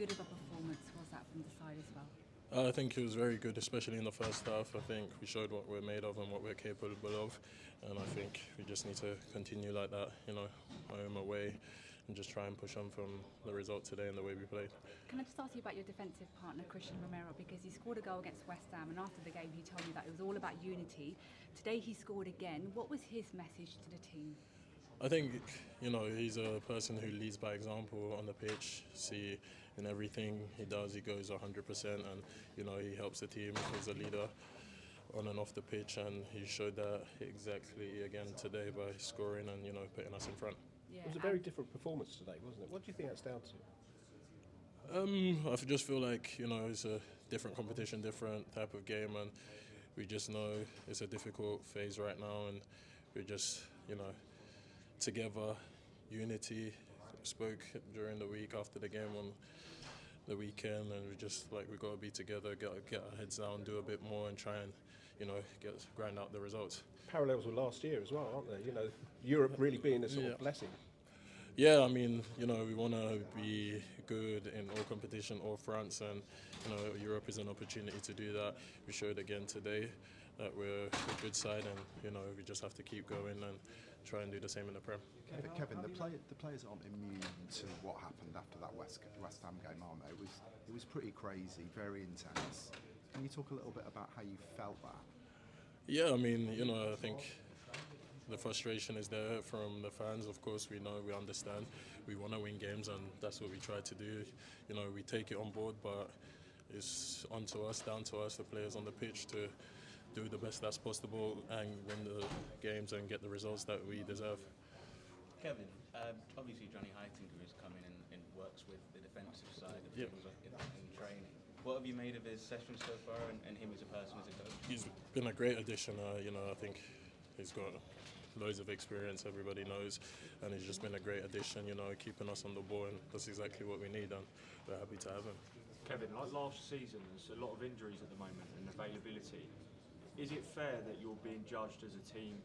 good of a performance was that from the side as well? I think it was very good, especially in the first half. I think we showed what we're made of and what we're capable of, and I think we just need to continue like that, home, away, and just try and push on from the result today and the way we played. Can I just ask you about your defensive partner, Christian Romero, because he scored a goal against West Ham, and after the game he told me that it was all about unity. Today he scored again. What was his message to the team? I think, he's a person who leads by example on the pitch. See, in everything he does, he goes 100%, and, he helps the team. He's a leader on and off the pitch, and he showed that exactly again today by scoring and, putting us in front. Yeah, It was a very different performance today, wasn't it? What do you think that's down to? I just feel like, it's a different competition, different type of game, and we just know it's a difficult phase right now, and we're just, together, unity. Spoke during the week after the game on the weekend, and we just we got to be together, get our heads down, do a bit more, and try and grind out the results. Parallels with last year as well, aren't there? Europe really being a sort of blessing. Yeah, I mean, we want to be good in all competition, all fronts, and Europe is an opportunity to do that. We showed again today that we're a good side, and we just have to keep going and try and do the same in the Prem. Kevin, the players aren't immune to what happened after that West Ham game, aren't they? It was pretty crazy, very intense. Can you talk a little bit about how you felt that? Yeah, I mean, I think the frustration is there from the fans. Of course, we know, we understand. We want to win games, and that's what we try to do. We take it on board, but it's on to us, down to us, the players on the pitch, to do the best that's possible and win the games and get the results that we deserve. Kevin, obviously Johnny Heitinga is coming and works with the defensive side of things in training. What have you made of his session so far and him as a person, as a coach? He's been a great addition. I think he's got loads of experience, everybody knows, and he's just been a great addition, keeping us on the ball, and that's exactly what we need, and we're happy to have him. Kevin, like last season, there's a lot of injuries at the moment and availability. Is it fair that you're being judged as a team,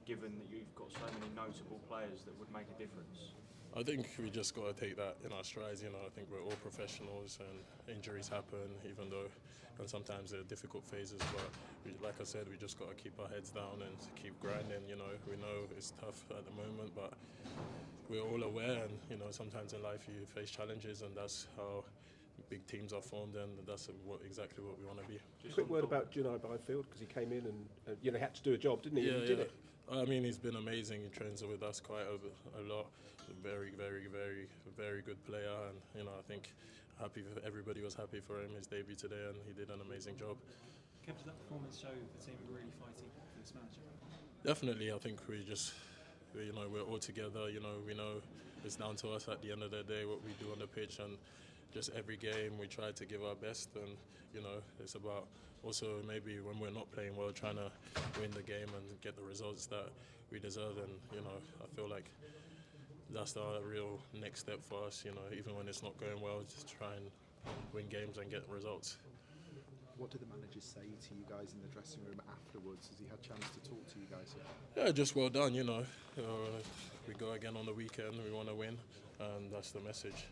given that you've got so many notable players that would make a difference? I think we just got to take that in our strides. I think we're all professionals, and injuries happen, even though, and sometimes they're difficult phases. But like I said, we just got to keep our heads down and keep grinding. We know it's tough at the moment, but we're all aware. And sometimes in life you face challenges, and that's how big teams are formed, and that's exactly what we want to be. Quick word about Junai Byfield, because he came in and had to do a job, didn't he? Yeah, He did it. I mean, he's been amazing. He trains with us quite a lot. Very, very, very, very good player, and I think everybody was happy for him, his debut today, and he did an amazing job. Kev, does that performance show the team are really fighting for this manager? Definitely, I think we're all together. We know it's down to us at the end of the day what we do on the pitch, and just every game we try to give our best, and it's about also maybe when we're not playing well, trying to win the game and get the results that we deserve. And I feel like that's our real next step for us. Even when it's not going well, just try and win games and get results. What did the manager say to you guys in the dressing room afterwards? Has he had a chance to talk to you guys? Yeah, just well done. We go again on the weekend. We want to win, and that's the message.